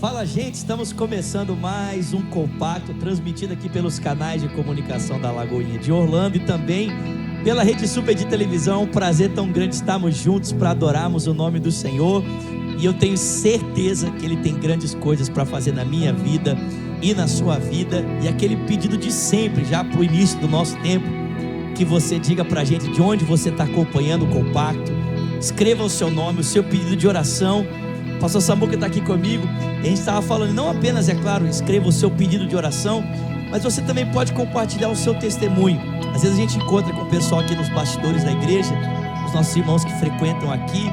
Fala, gente, estamos começando mais um compacto transmitido aqui pelos canais de comunicação da Lagoinha de Orlando e também pela Rede Super de televisão. Um prazer tão grande estarmos juntos para adorarmos o nome do Senhor, e eu tenho certeza que Ele tem grandes coisas para fazer na minha vida e na sua vida. E aquele pedido de sempre, já para o início do nosso tempo, que você diga para a gente de onde você está acompanhando o compacto, escreva o seu nome, o seu pedido de oração. O pastor Samuca está aqui comigo, e a gente estava falando, não apenas, é claro, escreva o seu pedido de oração, mas você também pode compartilhar o seu testemunho. Às vezes a gente encontra com o pessoal aqui nos bastidores da igreja, os nossos irmãos que frequentam aqui,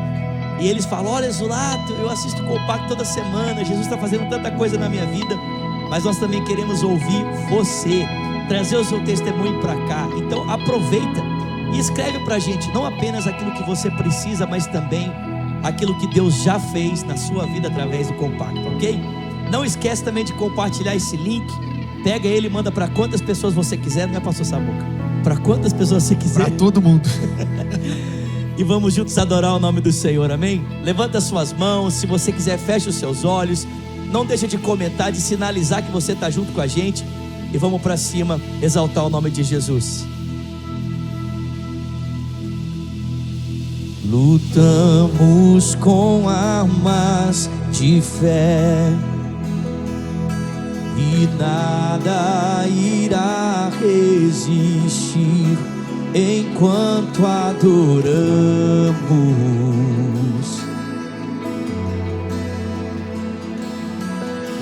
e eles falam: olha, Zulato, eu assisto o compacto toda semana, Jesus está fazendo tanta coisa na minha vida. Mas nós também queremos ouvir você, trazer o seu testemunho para cá. Então aproveita e escreve para a gente, não apenas aquilo que você precisa, mas também aquilo que Deus já fez na sua vida através do compacto, ok? Não esquece também de compartilhar esse link. Pega ele e manda para quantas pessoas você quiser, não é, pastor Samuca? Para quantas pessoas você quiser. Para todo mundo. E vamos juntos adorar o nome do Senhor, amém? Levanta as suas mãos, se você quiser feche os seus olhos. Não deixa de comentar, de sinalizar que você está junto com a gente. E vamos para cima, exaltar o nome de Jesus. Lutamos com armas de fé, e nada irá resistir enquanto adoramos.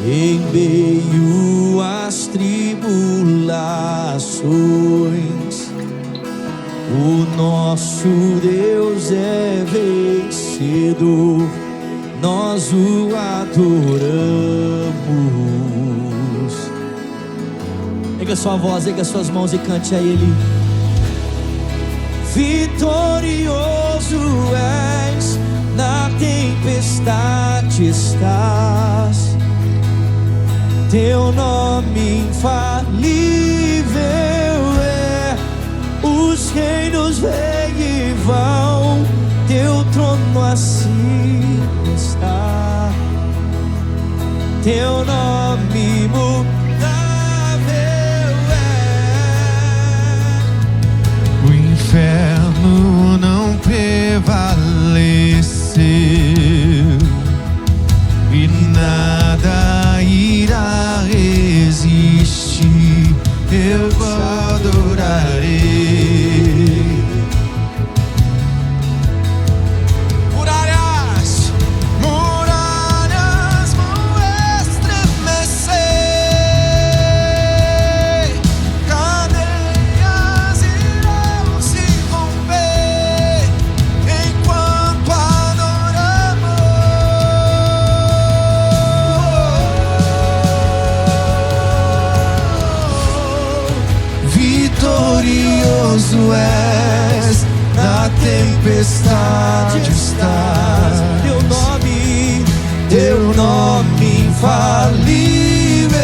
Em meio às tribulações, o nosso Deus é vencedor, nós o adoramos. Erga sua voz, erga suas mãos e cante a Ele. Vitorioso és, na tempestade estás, teu nome infalível é. Os reinos vêm e vão, teu trono assim está, teu nome imutável é. O inferno não prevaleceu e nada irá resistir. Eu adorarei. Muralhas vão estremecer, cadeias irão se romper enquanto adoramos. Vitorioso és, na tempestade estás, teu nome infalível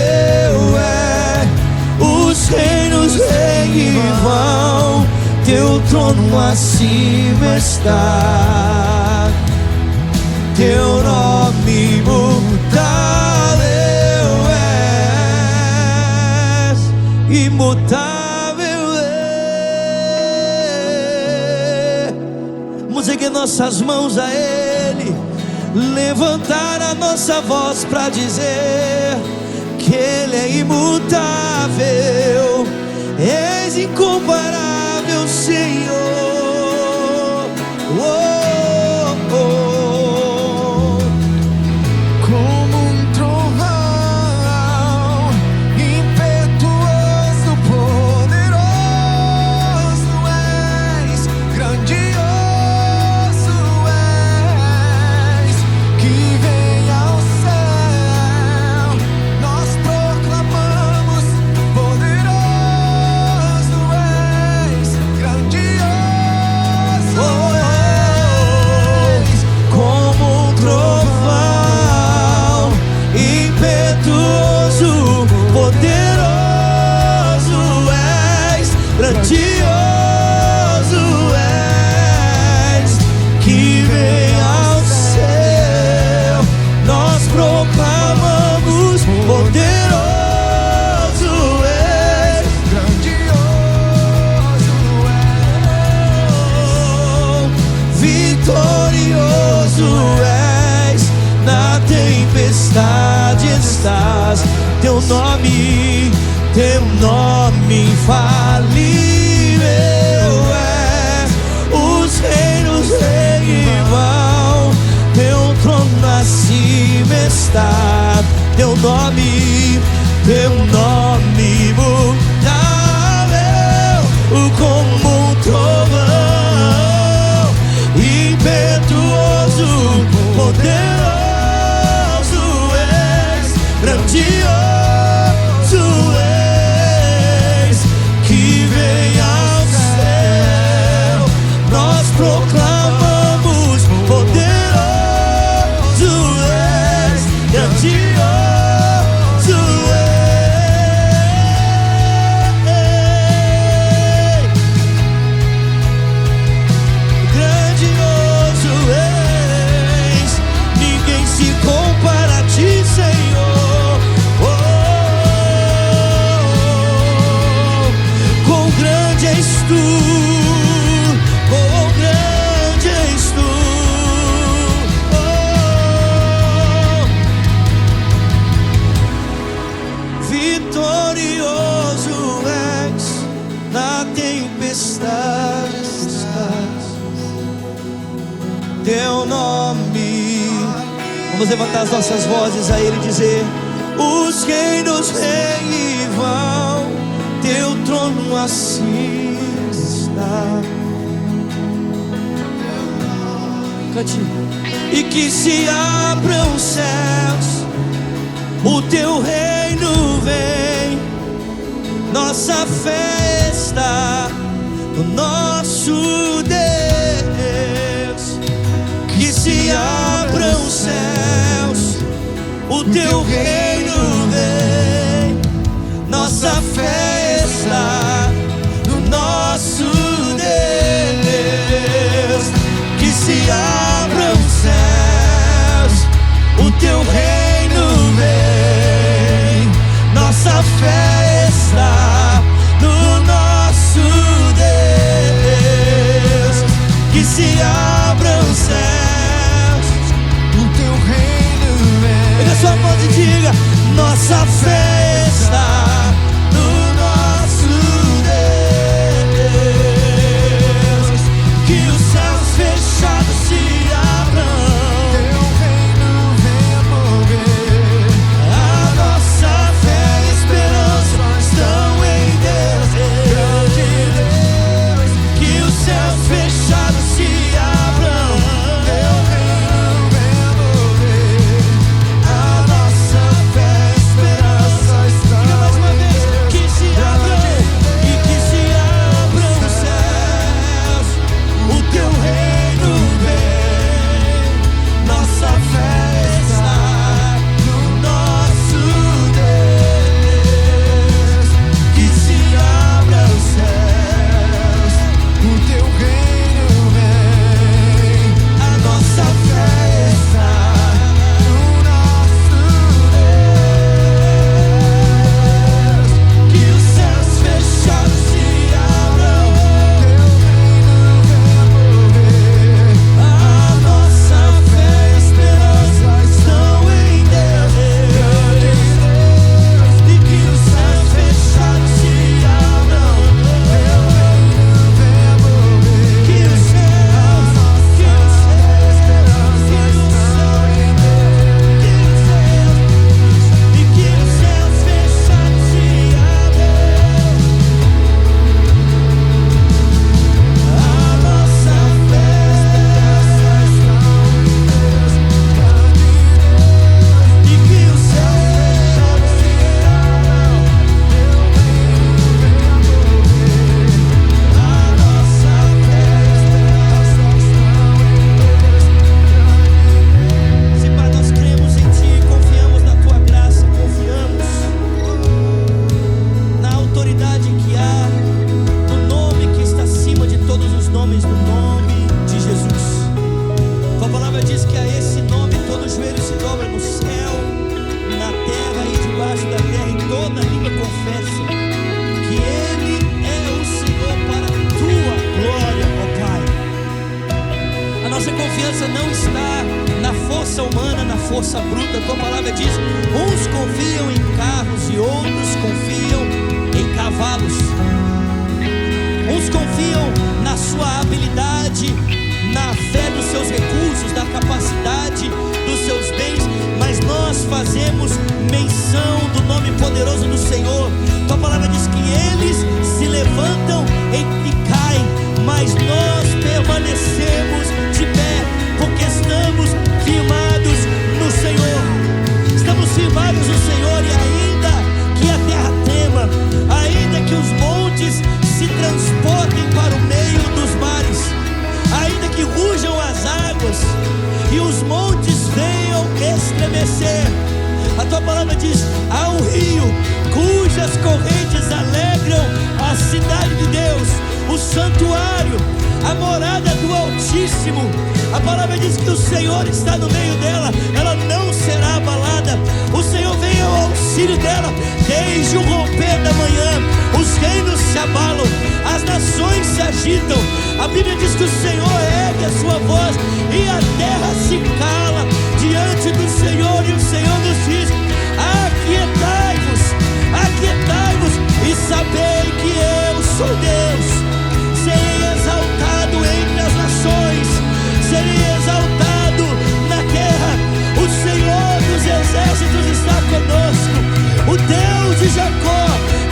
é. Os reinos vêm e vão, teu trono acima está, teu nome imutável és, imutável é. Vamos erguer nossas mãos a Ele, levantar a nossa voz para dizer que Ele é imutável, és incomparável, Senhor. Oh, oh. Como um trovão, impetuoso, poderoso és, grandioso és, que vem ao céu, nós proclamamos, poderoso és. teu nome infalível é. Os reinos vão, teu trono acima está. Teu nome imutável, como um trovão, impetuoso, poderoso és, grandioso és, que vem ao céu. Nós proclamamos, poderoso és, grandioso. Teu nome. Vamos levantar as nossas vozes a Ele e dizer: os reinos vão, teu trono assim está. Cante. E que se abram os céus, o teu reino vem. Nossa fé está no nosso Deus. Que se abram os céus, o teu reino vem. Nossa fé está no nosso Deus. Que se abram os céus, o teu reino vem. Nossa fé está no nosso Deus. Que se abram os céus, o teu reino vem. Pega sua voz e diga: nossa fé está no nosso Deus. Que os céus fechados se abram, teu reino venha mover. A nossa fé e esperança estão em Deus, grande Deus. Que os céus fechados se abram, teu reino venha mover. A nossa fé e esperança estão em Deus. Diga mais uma vez: que se abram, e que se abram os céus, o teu reino vem. Nossa fé está no nosso Deus. Que se abram os céus, o teu reino vem. A nossa fé está no nosso Deus. Que os céus fechados se abram, teu reino venha mover. A nossa fé e esperança estão em Deus, grande Deus. E que os céus fechados se abram, teu reino venha mover. Que os céus, que os céus, que os céus estão em Deus, e que os céus fechados se abram. A nossa fé está em Deus, grande Deus. E que os céus fechados se abram, teu reino venha mover. A nossa fé está em Deus. Se Pai, nós cremos em Ti, confiamos na Tua graça, confiamos na autoridade que há no nome que está acima de todos os nomes, no nome de Jesus. Tua palavra diz que a esse nome todo joelho se dobra no céu, na terra e debaixo da terra, e toda língua confessa que Ele é o Senhor para a Tua glória, ó Pai. A nossa confiança não está na força humana, na força bruta. A tua palavra diz: uns confiam em carros e outros confiam em cavalos. Uns confiam na sua habilidade, na fé dos seus recursos, na capacidade dos seus bens, mas nós fazemos menção do nome poderoso do Senhor. Tua palavra diz que eles se levantam e caem, mas nós permanecemos de pé, porque estamos firmados no Senhor. Estamos firmados no Senhor, e ainda que a terra trema, ainda que os montes se transportem para o meio dos mares, ainda que rujam as águas e os montes venham estremecer, a tua palavra diz: há um rio cujas correntes alegram a cidade de Deus, o santuário, a morada do Altíssimo. A palavra diz que o Senhor está no meio dela, ela não será abalada. O Senhor vem ao auxílio dela desde o romper da manhã. Os reinos se abalam, as nações se agitam. A Bíblia diz que o Senhor ergue a sua voz e a terra se cala diante do Senhor, e o Senhor nos diz: aquietai-vos, aquietai-vos e sabei que eu sou Deus. Serei exaltado entre as nações, serei exaltado na terra. O Senhor dos exércitos está conosco. O Deus de Jacó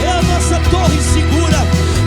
é a nossa torre segura.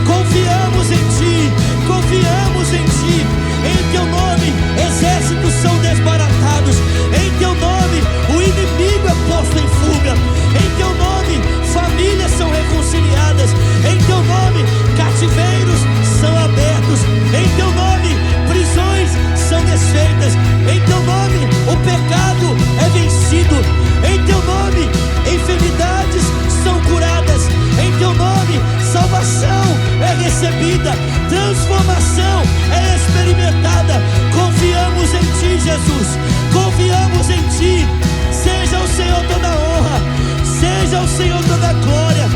Confiamos em Ti, confiamos em Ti. Em Teu nome exércitos são desbaratados. Em Teu nome o inimigo é posto em fuga. Em Teu nome famílias são reconciliadas. Em Teu nome cativeiros são abertos. Em Teu nome prisões são desfeitas. Em Teu nome o pecado é vencido. Em Teu nome enfermidades são curadas. Em Teu nome salvação é recebida, transformação é experimentada. Confiamos em Ti, Jesus, confiamos em Ti. Seja o Senhor toda a honra, seja o Senhor toda a glória,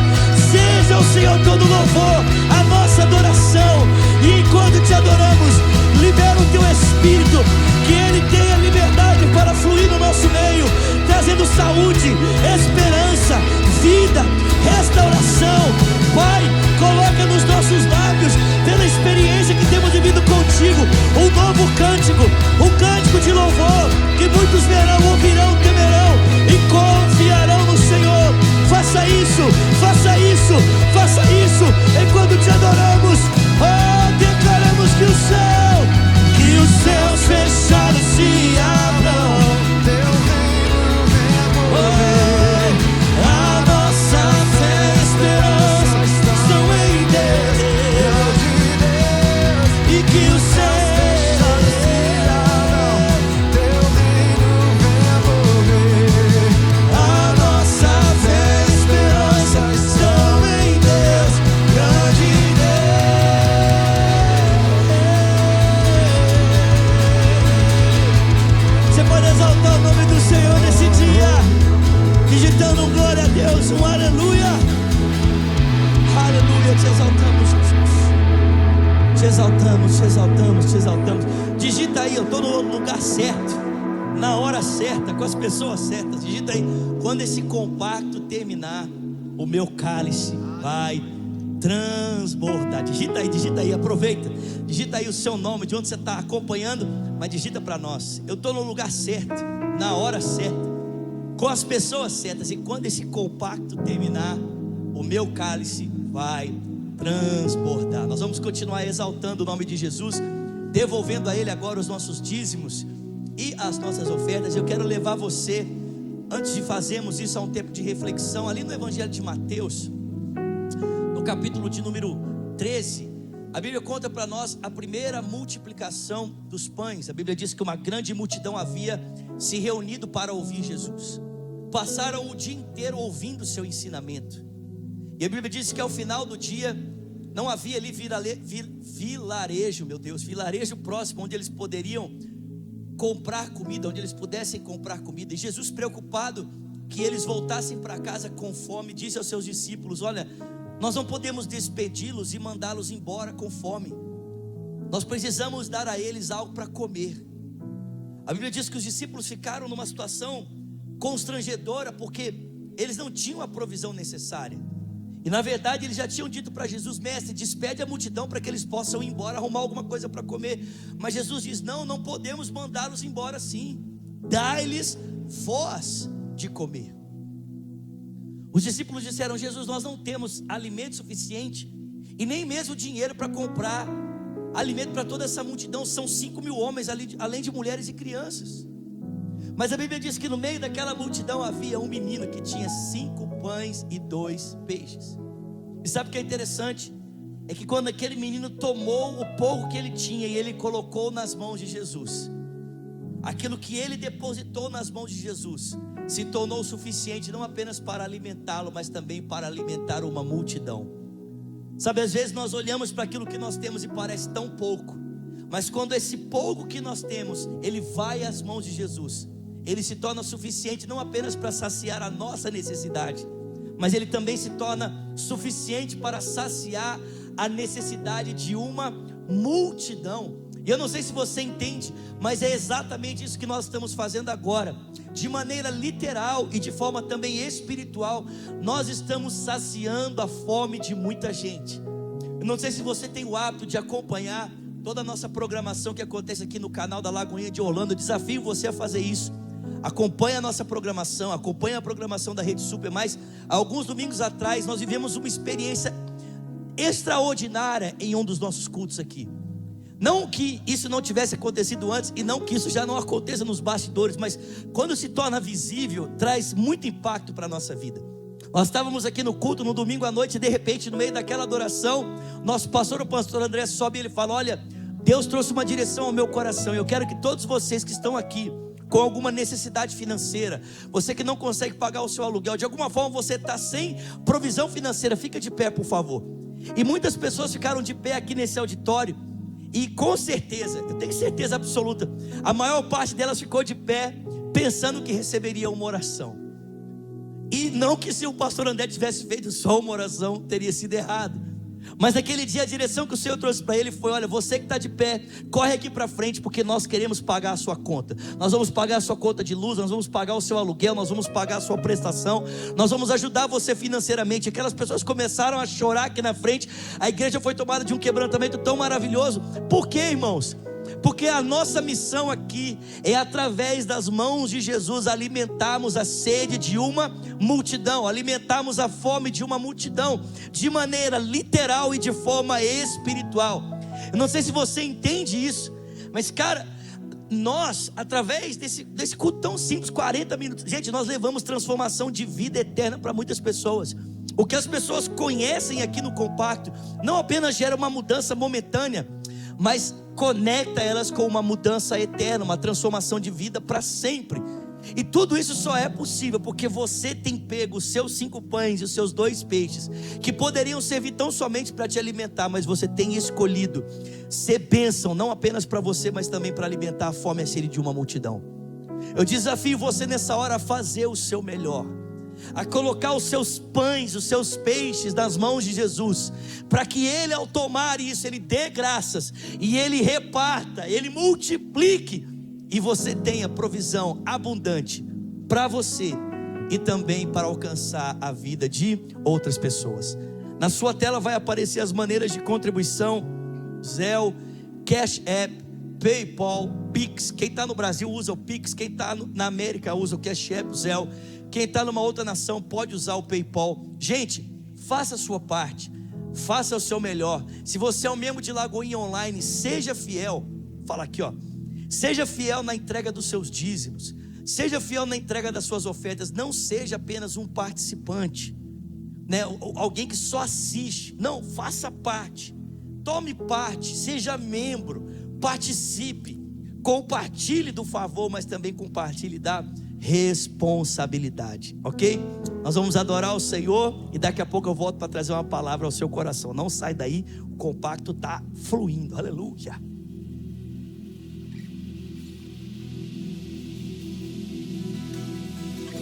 seja o Senhor todo o louvor, a nossa adoração. E enquanto Te adoramos, libera o Teu Espírito, que Ele tenha liberdade para fluir no nosso meio, trazendo saúde, esperança, vida, restauração. Pai, coloca nos nossos lábios, pela experiência que temos vivido contigo, um novo cântico, um cântico de louvor, que muitos verão, ouvirão, temerão e confiarão no Senhor. Faça isso, faça isso, faça isso. Enquanto Te adoramos, declaramos que os céus fechados se abram. Teu reino venha mover. A nossa fé e esperança estão em Deus, e que os céus se abram. Teu reino venha mover. A nossa fé e esperança estão em Deus, grande Deus. Você pode exaltar o nome do Senhor nesse dia, digitando glória a Deus, um aleluia. Aleluia, Te exaltamos, Jesus. Te exaltamos, Te exaltamos, Te exaltamos. Digita aí: eu estou no lugar certo, na hora certa, com as pessoas certas. Digita aí: quando esse compacto terminar, o meu cálice vai transbordar. Digita aí, aproveita. Digita aí o seu nome, de onde você está acompanhando, mas digita para nós: eu estou no lugar certo, na hora certa, com as pessoas certas, e quando esse compacto terminar, o meu cálice vai transbordar. Nós vamos continuar exaltando o nome de Jesus, devolvendo a Ele agora os nossos dízimos e as nossas ofertas. Eu quero levar você, antes de fazermos isso, a um tempo de reflexão, ali no Evangelho de Mateus, no capítulo de número 13. A Bíblia conta para nós a primeira multiplicação dos pães. A Bíblia diz que uma grande multidão havia se reunido para ouvir Jesus. Passaram o dia inteiro ouvindo o seu ensinamento. E a Bíblia diz que ao final do dia não havia ali vilarejo próximo, onde eles poderiam comprar comida, onde eles pudessem comprar comida. E Jesus, preocupado que eles voltassem para casa com fome, disse aos seus discípulos: olha, nós não podemos despedi-los e mandá-los embora com fome. Nós precisamos dar a eles algo para comer. A Bíblia diz que os discípulos ficaram numa situação constrangedora, porque eles não tinham a provisão necessária. E na verdade eles já tinham dito para Jesus: mestre, despede a multidão para que eles possam ir embora, arrumar alguma coisa para comer. Mas Jesus diz: não podemos mandá-los embora assim. Dai-lhes voz de comer. Os discípulos disseram: Jesus, nós não temos alimento suficiente e nem mesmo dinheiro para comprar alimento para toda essa multidão. São 5.000 homens, além de mulheres e crianças. Mas a Bíblia diz que no meio daquela multidão havia um menino que tinha 5 pães e 2 peixes. E sabe o que é interessante? É que quando aquele menino tomou o pouco que ele tinha e ele colocou nas mãos de Jesus, aquilo que ele depositou nas mãos de Jesus se tornou suficiente não apenas para alimentá-lo, mas também para alimentar uma multidão. Sabe, às vezes nós olhamos para aquilo que nós temos e parece tão pouco, mas quando esse pouco que nós temos, ele vai às mãos de Jesus, ele se torna suficiente não apenas para saciar a nossa necessidade, mas ele também se torna suficiente para saciar a necessidade de uma multidão. E eu não sei se você entende, mas é exatamente isso que nós estamos fazendo agora. De maneira literal e de forma também espiritual, nós estamos saciando a fome de muita gente. Eu não sei se você tem o hábito de acompanhar toda a nossa programação que acontece aqui no canal da Lagoinha de Orlando. Eu desafio você a fazer isso. Acompanhe a nossa programação, acompanhe a programação da Rede Super. Mas alguns domingos atrás nós vivemos uma experiência extraordinária em um dos nossos cultos aqui. Não que isso não tivesse acontecido antes, e não que isso já não aconteça nos bastidores, mas quando se torna visível, traz muito impacto para a nossa vida. Nós estávamos aqui no culto no domingo à noite, e de repente, no meio daquela adoração, nosso pastor, o pastor André, sobe e ele fala: olha, Deus trouxe uma direção ao meu coração. Eu quero que todos vocês que estão aqui com alguma necessidade financeira, você que não consegue pagar o seu aluguel, de alguma forma você está sem provisão financeira, fica de pé, por favor. E muitas pessoas ficaram de pé aqui nesse auditório. E com certeza, eu tenho certeza absoluta, a maior parte delas ficou de pé, pensando que receberia uma oração. E não que se o pastor André tivesse feito só uma oração, teria sido errado. Mas naquele dia a direção que o Senhor trouxe para ele foi: olha, você que está de pé, corre aqui para frente, porque nós queremos pagar a sua conta. Nós vamos pagar a sua conta de luz, nós vamos pagar o seu aluguel, nós vamos pagar a sua prestação, nós vamos ajudar você financeiramente. Aquelas pessoas começaram a chorar aqui na frente. A igreja foi tomada de um quebrantamento tão maravilhoso. Por quê, irmãos? Porque a nossa missão aqui é, através das mãos de Jesus, alimentarmos a sede de uma multidão, alimentarmos a fome de uma multidão, de maneira literal e de forma espiritual. Eu não sei se você entende isso, mas cara, nós, através desse culto tão simples, 40 minutos, gente, nós levamos transformação de vida eterna para muitas pessoas. O que as pessoas conhecem aqui no Compacto não apenas gera uma mudança momentânea, mas conecta elas com uma mudança eterna, uma transformação de vida para sempre. E tudo isso só é possível porque você tem pego os seus 5 pães e os seus 2 peixes, que poderiam servir tão somente para te alimentar, mas você tem escolhido ser bênção, não apenas para você, mas também para alimentar a fome e a sede de uma multidão. Eu desafio você nessa hora a fazer o seu melhor, a colocar os seus pães, os seus peixes nas mãos de Jesus, para que Ele, ao tomar isso, Ele dê graças, e Ele reparta, Ele multiplique, e você tenha provisão abundante para você, e também para alcançar a vida de outras pessoas. Na sua tela vai aparecer as maneiras de contribuição: Zelle, Cash App, PayPal, Pix. Quem está no Brasil usa o Pix, quem está na América usa o Cash App, o Zelle. Quem está numa outra nação pode usar o PayPal. Gente, faça a sua parte, faça o seu melhor. Se você é um membro de Lagoinha Online, seja fiel. Fala aqui, ó. Seja fiel na entrega dos seus dízimos, seja fiel na entrega das suas ofertas. Não seja apenas um participante, né? Alguém que só assiste. Não, faça parte, tome parte, seja membro, participe, compartilhe do favor, mas também compartilhe da responsabilidade, ok? Nós vamos adorar o Senhor e daqui a pouco eu volto para trazer uma palavra ao seu coração. Não sai daí, o compacto está fluindo, aleluia.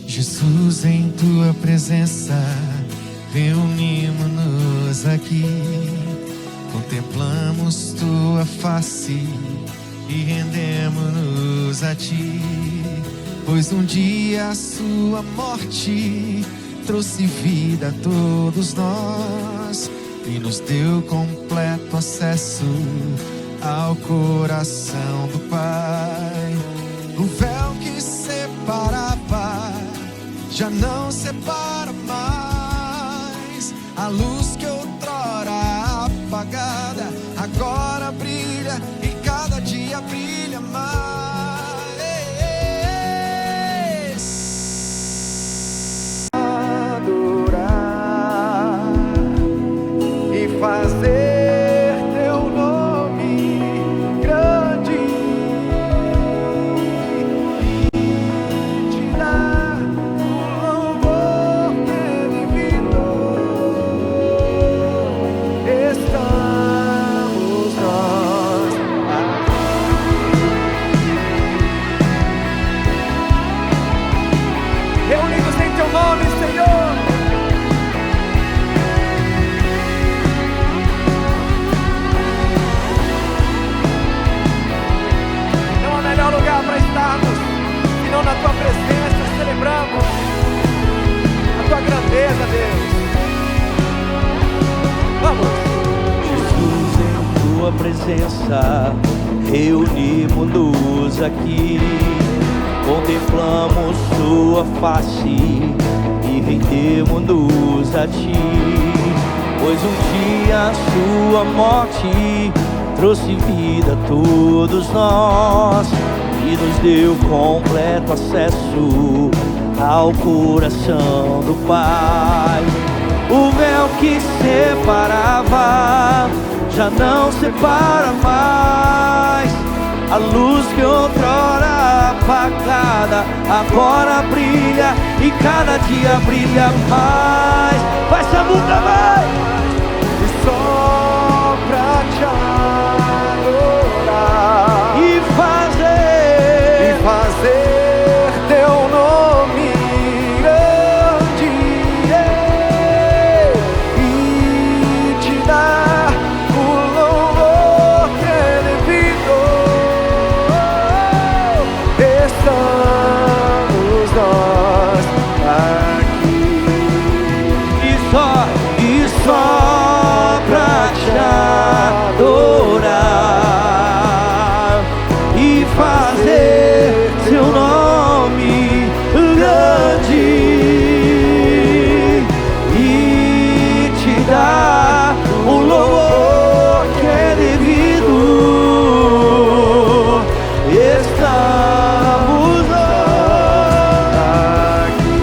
Jesus, em tua presença reunimos-nos aqui, contemplamos tua face e rendemos-nos a Ti. Pois um dia a sua morte trouxe vida a todos nós e nos deu completo acesso ao coração do Pai. O véu que separava já não separa mais. A luz que outrora apagada agora brilha e cada dia brilha mais. Adorar e fazer teu nome grande e te dar o louvor devido. Estamos nós reunidos em teu nome, Senhor. Não há melhor lugar para estarmos senão na tua presença. Celebramos a tua grandeza, Deus. Vamos. Jesus, em tua presença, reunimos-nos aqui, contemplamos sua face e rendemos-nos a Ti. Pois um dia a sua morte trouxe vida a todos nós e nos deu completo acesso ao coração do Pai. O véu que separava já não separa mais. A luz que outrora apagada agora brilha e cada dia brilha mais. Vai, Samuca, vai! E só pra te adorar E fazer teu nome grande e te dar o louvor que é devido. Estamos nós aqui e só pra te adorar e fazer seu nome grande e te dar o louvor que é devido. Estamos aqui.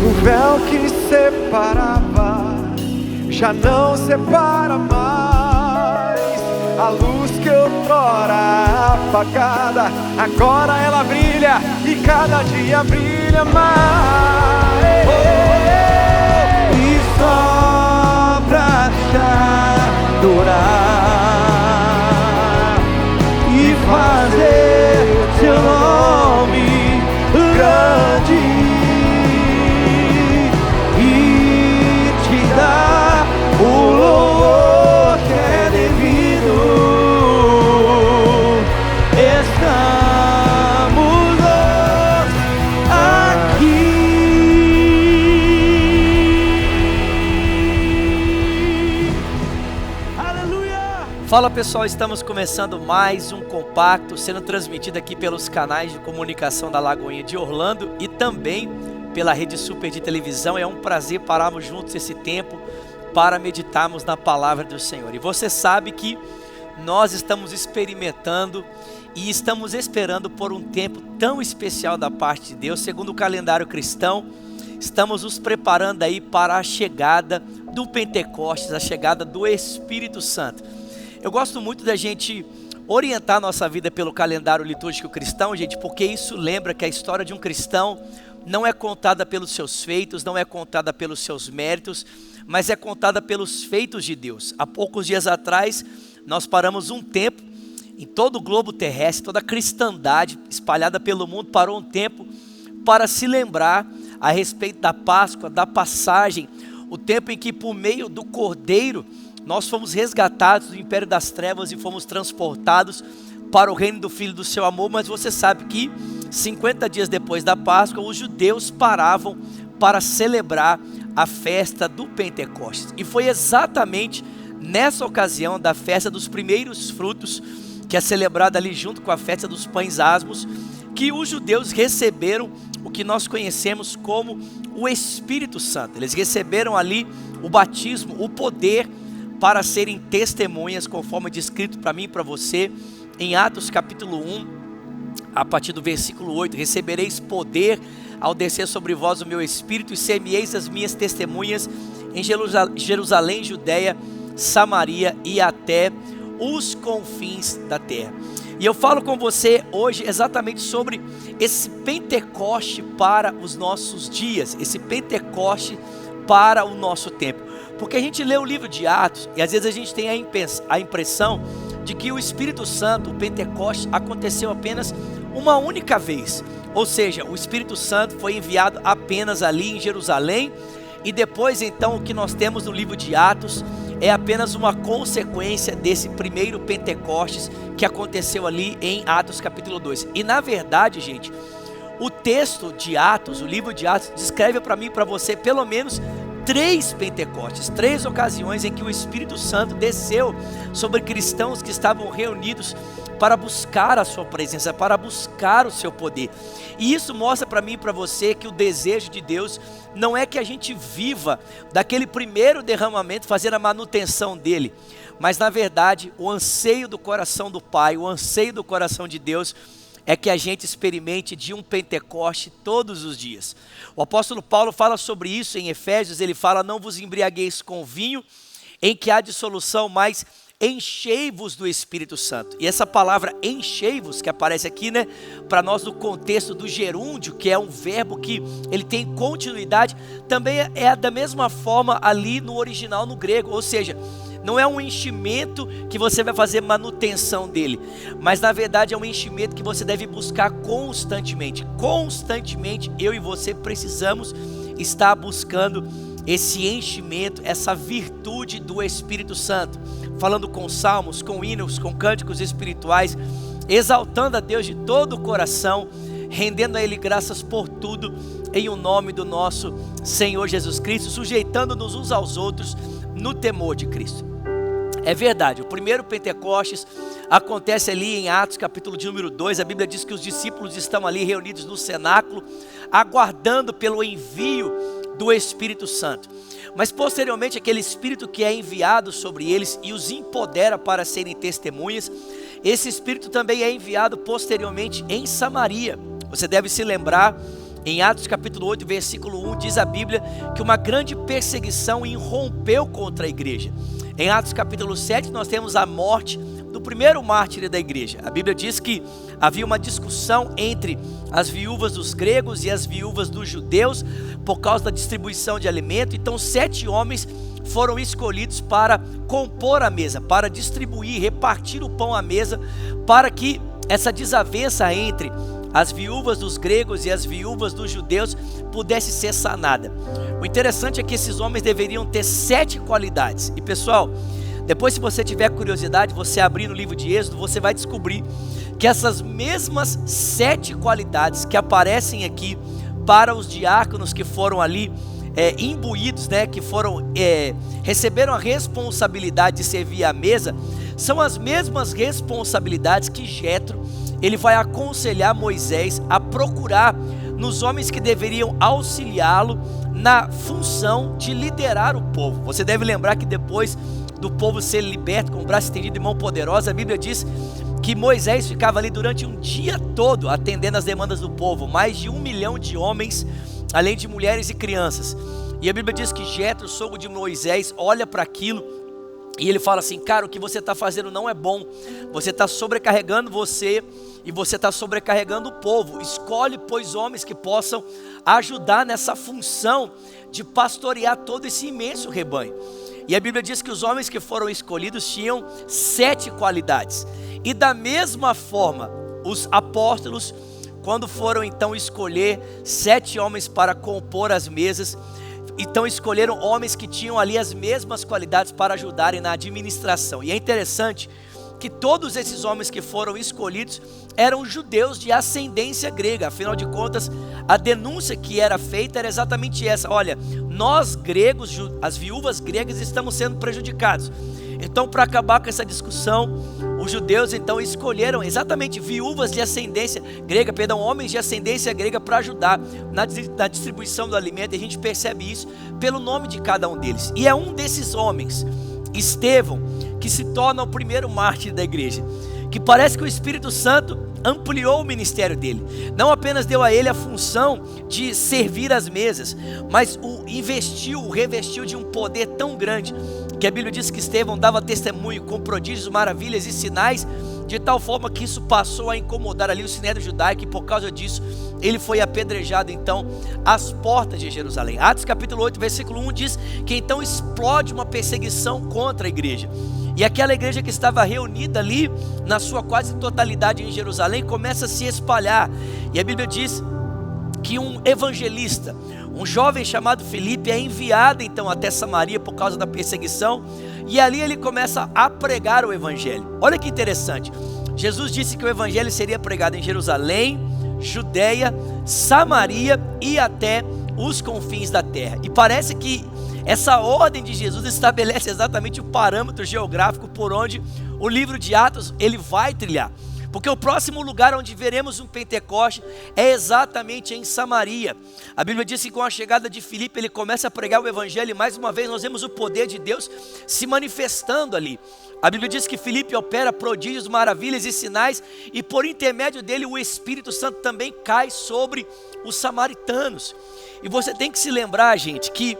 O véu que separava já não separa mais. A luz que outrora apagada agora ela brilha e cada dia brilha mais. E só pra te adorar e fazer seu nome grande e te dar o louvor que é devido. Estamos nós aqui. Aleluia! Fala, pessoal, estamos começando mais um compacto sendo transmitido aqui pelos canais de comunicação da Lagoinha de Orlando e também pela Rede Super de televisão. É um prazer pararmos juntos esse tempo para meditarmos na palavra do Senhor. E você sabe que nós estamos experimentando e estamos esperando por um tempo tão especial da parte de Deus. Segundo o calendário cristão, estamos nos preparando aí para a chegada do Pentecostes, a chegada do Espírito Santo. Eu gosto muito da gente orientar a nossa vida pelo calendário litúrgico cristão, gente, porque isso lembra que a história de um cristão não é contada pelos seus feitos, não é contada pelos seus méritos, mas é contada pelos feitos de Deus. Há poucos dias atrás, nós paramos um tempo em todo o globo terrestre, toda a cristandade espalhada pelo mundo parou um tempo para se lembrar a respeito da Páscoa, da passagem, o tempo em que por meio do Cordeiro nós fomos resgatados do império das trevas e fomos transportados para o reino do Filho do seu amor. Mas você sabe que 50 dias depois da Páscoa, os judeus paravam para celebrar a festa do Pentecostes. E foi exatamente nessa ocasião da festa dos primeiros frutos, que é celebrada ali junto com a festa dos pães asmos, que os judeus receberam o que nós conhecemos como o Espírito Santo. Eles receberam ali o batismo, o poder para serem testemunhas, conforme descrito para mim e para você em Atos capítulo 1, a partir do versículo 8: recebereis poder ao descer sobre vós o meu Espírito, e ser-me-eis as minhas testemunhas em Jerusalém, Judeia, Samaria e até os confins da terra. E eu falo com você hoje exatamente sobre esse Pentecoste para os nossos dias, esse Pentecoste para o nosso tempo. Porque a gente lê o livro de Atos e às vezes a gente tem a impressão de que o Espírito Santo, o Pentecoste, aconteceu apenas uma única vez. Ou seja, o Espírito Santo foi enviado apenas ali em Jerusalém, e depois então o que nós temos no livro de Atos é apenas uma consequência desse primeiro Pentecostes que aconteceu ali em Atos capítulo 2. E na verdade, gente, o texto de Atos, o livro de Atos, descreve para mim e para você pelo menos 3 Pentecostes, 3 ocasiões em que o Espírito Santo desceu sobre cristãos que estavam reunidos para buscar a sua presença, para buscar o seu poder. E isso mostra para mim e para você que o desejo de Deus não é que a gente viva daquele primeiro derramamento, fazendo a manutenção dele, mas na verdade o anseio do coração do Pai, o anseio do coração de Deus é que a gente experimente de um Pentecoste todos os dias. O apóstolo Paulo fala sobre isso em Efésios. Ele fala: não vos embriagueis com vinho em que há dissolução, mas enchei-vos do Espírito Santo. E essa palavra enchei-vos, que aparece aqui, né, para nós no contexto do gerúndio, que é um verbo que ele tem continuidade, também é da mesma forma ali no original, no grego. Ou seja, não é um enchimento que você vai fazer manutenção dele, mas na verdade é um enchimento que você deve buscar constantemente. Constantemente eu e você precisamos estar buscando esse enchimento, essa virtude do Espírito Santo, falando com salmos, com hinos, com cânticos espirituais, exaltando a Deus de todo o coração, rendendo a Ele graças por tudo, em o nome do nosso Senhor Jesus Cristo, sujeitando-nos uns aos outros no temor de Cristo. É verdade, o primeiro Pentecostes acontece ali em Atos capítulo de número 2, a Bíblia diz que os discípulos estão ali reunidos no cenáculo, aguardando pelo envio do Espírito Santo. Mas posteriormente aquele Espírito que é enviado sobre eles e os empodera para serem testemunhas, esse Espírito também é enviado posteriormente em Samaria. Você deve se lembrar, em Atos capítulo 8, versículo 1, diz a Bíblia que uma grande perseguição irrompeu contra a igreja. Em Atos capítulo 7 nós temos a morte do primeiro mártir da igreja. A Bíblia diz que havia uma discussão entre as viúvas dos gregos e as viúvas dos judeus por causa da distribuição de alimento. Então 7 homens foram escolhidos para compor a mesa, para distribuir, repartir o pão à mesa, para que essa desavença entre as viúvas dos gregos e as viúvas dos judeus pudesse ser sanada. O interessante é que esses homens deveriam ter 7 qualidades. E pessoal, depois, se você tiver curiosidade, você abrir no livro de Êxodo, você vai descobrir que essas mesmas 7 qualidades que aparecem aqui para os diáconos que foram ali imbuídos, né, que receberam a responsabilidade de servir à mesa, são as mesmas responsabilidades que Jetro, ele vai aconselhar Moisés a procurar nos homens que deveriam auxiliá-lo na função de liderar o povo. Você deve lembrar que depois do povo ser liberto com o braço estendido e mão poderosa, a Bíblia diz que Moisés ficava ali durante um dia todo atendendo às demandas do povo, mais de 1 milhão de homens, além de mulheres e crianças. E a Bíblia diz que Jetro, sogro de Moisés, olha para aquilo e ele fala assim: cara, o que você está fazendo não é bom, você está sobrecarregando você e você está sobrecarregando o povo. Escolhe, pois, homens que possam ajudar nessa função de pastorear todo esse imenso rebanho. E a Bíblia diz que os homens que foram escolhidos tinham 7 qualidades. E da mesma forma, os apóstolos, quando foram então escolher 7 homens para compor as mesas, então escolheram homens que tinham ali as mesmas qualidades para ajudarem na administração. E é interessante que todos esses homens que foram escolhidos eram judeus de ascendência grega. Afinal de contas, a denúncia que era feita era exatamente essa: olha, nós gregos, as viúvas gregas, estamos sendo prejudicados. Então, para acabar com essa discussão, os judeus então escolheram exatamente viúvas de ascendência grega, homens de ascendência grega, para ajudar na distribuição do alimento. E a gente percebe isso pelo nome de cada um deles. E é um desses homens, Estevão, que se torna o primeiro mártir da igreja, que parece que o Espírito Santo ampliou o ministério dele. Não apenas deu a ele a função de servir as mesas, mas o revestiu de um poder tão grande, que a Bíblia diz que Estevão dava testemunho com prodígios, maravilhas e sinais, de tal forma que isso passou a incomodar ali o sinédrio judaico, e por causa disso ele foi apedrejado então às portas de Jerusalém. Atos capítulo 8, versículo 1 diz que então explode uma perseguição contra a igreja. E aquela igreja que estava reunida ali, na sua quase totalidade em Jerusalém, começa a se espalhar. E a Bíblia diz que um evangelista, um jovem chamado Filipe, é enviado então até Samaria por causa da perseguição. E ali ele começa a pregar o evangelho. Olha que interessante. Jesus disse que o evangelho seria pregado em Jerusalém, Judeia, Samaria e até os confins da terra. E parece que essa ordem de Jesus estabelece exatamente o parâmetro geográfico por onde o livro de Atos ele vai trilhar. Porque o próximo lugar onde veremos um Pentecoste é exatamente em Samaria. A Bíblia diz que com a chegada de Filipe ele começa a pregar o evangelho, e mais uma vez nós vemos o poder de Deus se manifestando ali. A Bíblia diz que Filipe opera prodígios, maravilhas e sinais, e por intermédio dele o Espírito Santo também cai sobre os samaritanos. E você tem que se lembrar, gente, que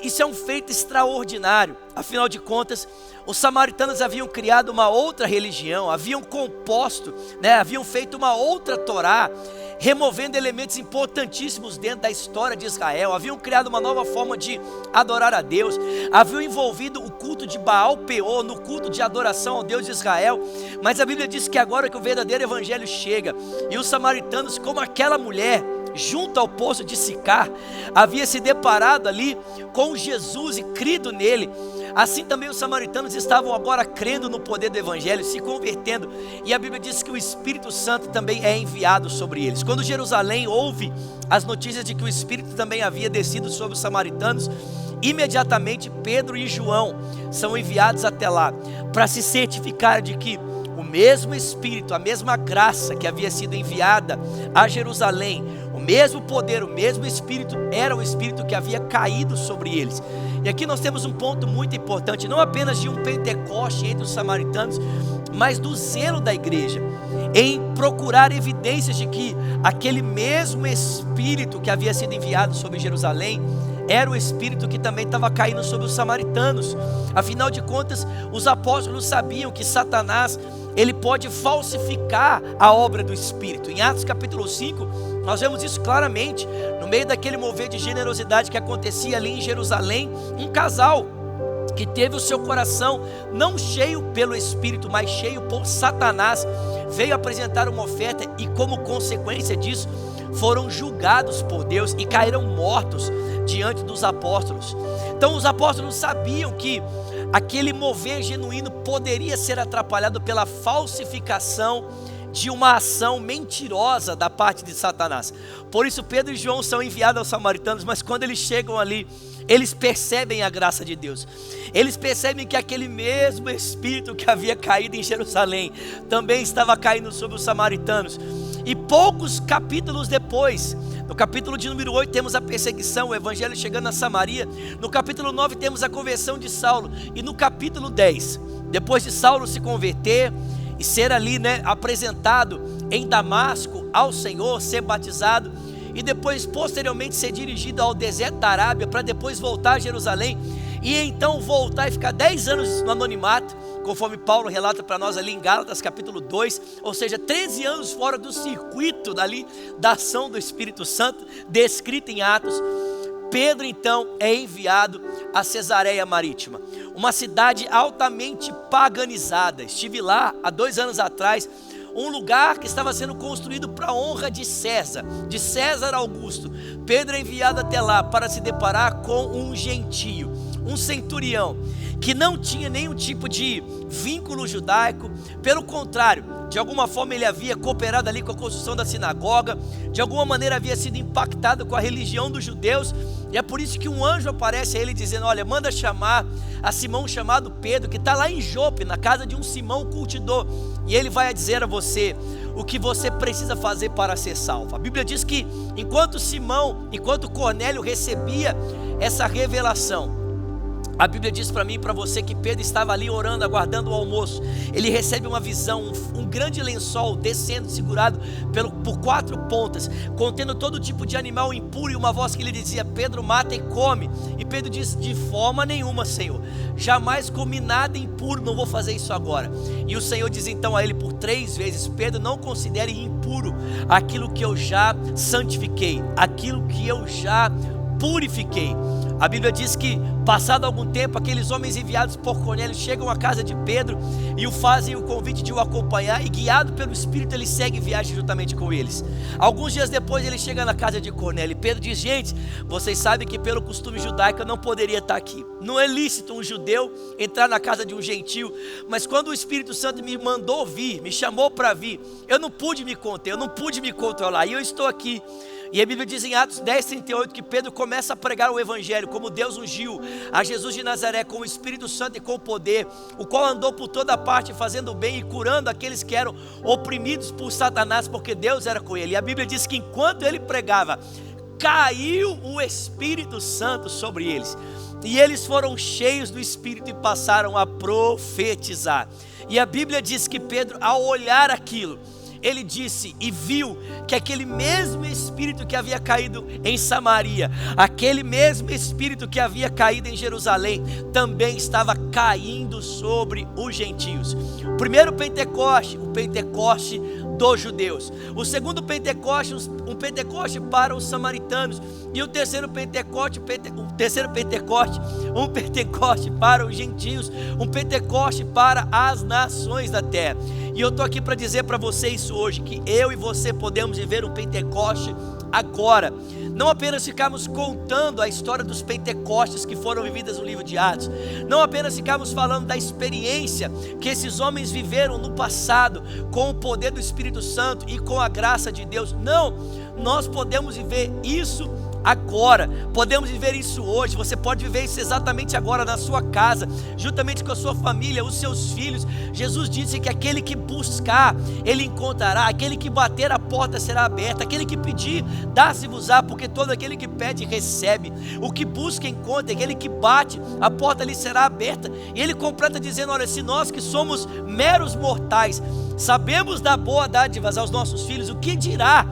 isso é um feito extraordinário. Afinal de contas, os samaritanos haviam criado uma outra religião, haviam composto, haviam feito uma outra Torá, removendo elementos importantíssimos dentro da história de Israel, haviam criado uma nova forma de adorar a Deus, haviam envolvido o culto de Baal Peor no culto de adoração ao Deus de Israel. Mas a Bíblia diz que agora que o verdadeiro evangelho chega, e os samaritanos, como aquela mulher junto ao poço de Sicar, havia se deparado ali com Jesus e crido nele, assim também os samaritanos estavam agora crendo no poder do evangelho, se convertendo. E a Bíblia diz que o Espírito Santo também é enviado sobre eles. Quando Jerusalém ouve as notícias de que o Espírito também havia descido sobre os samaritanos, imediatamente Pedro e João são enviados até lá, para se certificar de que o mesmo Espírito, a mesma graça que havia sido enviada a Jerusalém, o mesmo poder, o mesmo Espírito, era o Espírito que havia caído sobre eles. E aqui nós temos um ponto muito importante, não apenas de um Pentecoste entre os samaritanos, mas do zelo da igreja em procurar evidências de que aquele mesmo Espírito que havia sido enviado sobre Jerusalém era o Espírito que também estava caindo sobre os samaritanos. Afinal de contas, os apóstolos sabiam que Satanás, ele pode falsificar a obra do Espírito. Em Atos capítulo 5, nós vemos isso claramente. No meio daquele mover de generosidade que acontecia ali em Jerusalém, um casal que teve o seu coração não cheio pelo Espírito, mas cheio por Satanás, veio apresentar uma oferta, e como consequência disso, foram julgados por Deus e caíram mortos diante dos apóstolos. Então os apóstolos sabiam que aquele mover genuíno poderia ser atrapalhado pela falsificação de uma ação mentirosa da parte de Satanás. Por isso Pedro e João são enviados aos samaritanos, mas quando eles chegam ali, eles percebem a graça de Deus. Eles percebem que aquele mesmo Espírito que havia caído em Jerusalém também estava caindo sobre os samaritanos. E poucos capítulos depois, no capítulo de número 8 temos a perseguição, o evangelho chegando a Samaria. No capítulo 9 temos a conversão de Saulo. E no capítulo 10, depois de Saulo se converter e ser ali apresentado em Damasco ao Senhor, ser batizado, e depois posteriormente ser dirigido ao deserto da Arábia, para depois voltar a Jerusalém, e então voltar e ficar 10 anos no anonimato, conforme Paulo relata para nós ali em Gálatas capítulo 2, ou seja, 13 anos fora do circuito dali da ação do Espírito Santo, descrita em Atos. Pedro então é enviado a Cesareia Marítima, uma cidade altamente paganizada. Estive lá há 2 anos atrás, um lugar que estava sendo construído para a honra de César Augusto. Pedro é enviado até lá para se deparar com um gentio, um centurião, que não tinha nenhum tipo de vínculo judaico. Pelo contrário, de alguma forma ele havia cooperado ali com a construção da sinagoga, de alguma maneira havia sido impactado com a religião dos judeus, e é por isso que um anjo aparece a ele dizendo: olha, manda chamar a Simão chamado Pedro, que está lá em Jope, na casa de um Simão curtidor, e ele vai dizer a você o que você precisa fazer para ser salvo. A Bíblia diz que enquanto Cornélio recebia essa revelação, a Bíblia diz para mim e para você que Pedro estava ali orando, aguardando o almoço. Ele recebe uma visão, um grande lençol descendo, segurado por 4 pontas, contendo todo tipo de animal impuro, e uma voz que lhe dizia: Pedro, mata e come. E Pedro diz: de forma nenhuma, Senhor, jamais comi nada impuro, não vou fazer isso agora. E o Senhor diz então a ele por 3 vezes: Pedro, não considere impuro aquilo que eu já santifiquei, aquilo que eu já purifiquei. A Bíblia diz que, passado algum tempo, aqueles homens enviados por Cornélio chegam à casa de Pedro e o fazem o convite de o acompanhar, e guiado pelo Espírito ele segue viagem juntamente com eles. Alguns dias depois ele chega na casa de Cornélio e Pedro diz: gente, vocês sabem que pelo costume judaico eu não poderia estar aqui, não é lícito um judeu entrar na casa de um gentio, mas quando o Espírito Santo me mandou vir, me chamou para vir, eu não pude me conter, eu não pude me controlar, e eu estou aqui. E a Bíblia diz em Atos 10:38 que Pedro começa a pregar o Evangelho, como Deus ungiu a Jesus de Nazaré com o Espírito Santo e com poder, o qual andou por toda parte fazendo bem e curando aqueles que eram oprimidos por Satanás, porque Deus era com ele. E a Bíblia diz que enquanto ele pregava, caiu o Espírito Santo sobre eles, e eles foram cheios do Espírito e passaram a profetizar. E a Bíblia diz que Pedro, ao olhar aquilo, ele disse e viu que aquele mesmo Espírito que havia caído em Samaria, aquele mesmo Espírito que havia caído em Jerusalém, também estava caindo sobre os gentios. O primeiro Pentecoste, o Pentecoste dos judeus. O segundo Pentecoste, um Pentecoste para os samaritanos. E o terceiro Pentecoste, um Pentecoste para os gentios, um Pentecoste para as nações da terra. E eu estou aqui para dizer para você isso hoje, que eu e você podemos viver um Pentecoste agora. Não apenas ficarmos contando a história dos Pentecostes que foram vividas no livro de Atos, não apenas ficarmos falando da experiência que esses homens viveram no passado com o poder do Espírito Santo e com a graça de Deus. Não, nós podemos viver isso agora, podemos viver isso hoje. Você pode viver isso exatamente agora na sua casa, juntamente com a sua família, os seus filhos. Jesus disse que aquele que buscar, ele encontrará, aquele que bater, a porta será aberta, aquele que pedir, dá-se-vos-á, porque todo aquele que pede, recebe, o que busca, encontra, aquele que bate, a porta lhe será aberta. E ele completa dizendo: olha, se nós que somos meros mortais, sabemos dar boa dádivas aos nossos filhos, o que dirá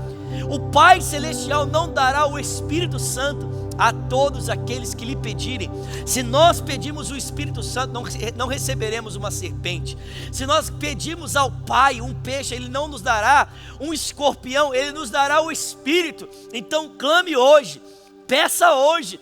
o Pai Celestial não dará o Espírito Santo a todos aqueles que lhe pedirem? Se nós pedimos o Espírito Santo, não receberemos uma serpente. Se nós pedimos ao Pai um peixe, Ele não nos dará um escorpião, Ele nos dará o Espírito. Então clame hoje, peça hoje,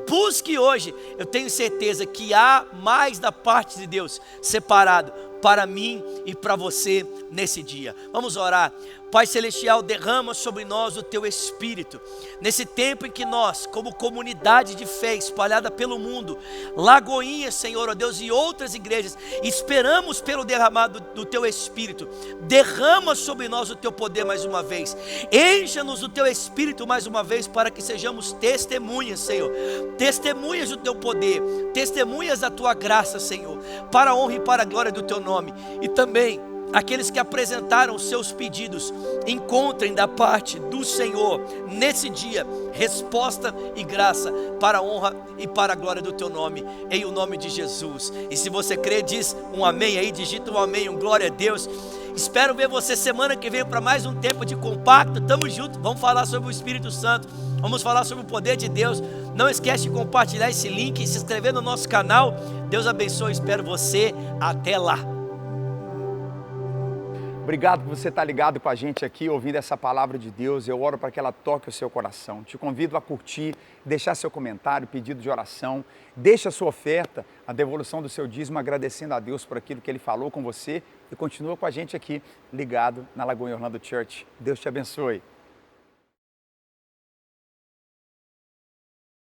busque hoje. Eu tenho certeza que há mais da parte de Deus separado para mim e para você nesse dia. Vamos orar. Pai Celestial, derrama sobre nós o Teu Espírito, nesse tempo em que nós, como comunidade de fé espalhada pelo mundo, Lagoinha, Senhor, ó Deus, e outras igrejas, esperamos pelo derramado do Teu Espírito. Derrama sobre nós o Teu poder mais uma vez, encha-nos do Teu Espírito mais uma vez, para que sejamos testemunhas, Senhor, testemunhas do Teu poder, testemunhas da Tua graça, Senhor, para a honra e para a glória do Teu nome. E também aqueles que apresentaram os seus pedidos, encontrem da parte do Senhor nesse dia resposta e graça para a honra e para a glória do Teu nome, em o nome de Jesus. E se você crê, diz um amém aí, digita um amém, um glória a Deus. Espero ver você semana que vem para mais um tempo de compacto. Tamo junto, vamos falar sobre o Espírito Santo, vamos falar sobre o poder de Deus. Não esquece de compartilhar esse link e se inscrever no nosso canal. Deus abençoe, espero você, até lá. Obrigado por você estar ligado com a gente aqui, ouvindo essa palavra de Deus. Eu oro para que ela toque o seu coração. Te convido a curtir, deixar seu comentário, pedido de oração. Deixa a sua oferta, a devolução do seu dízimo, agradecendo a Deus por aquilo que Ele falou com você. E continua com a gente aqui, ligado na Lagoinha Orlando Church. Deus te abençoe.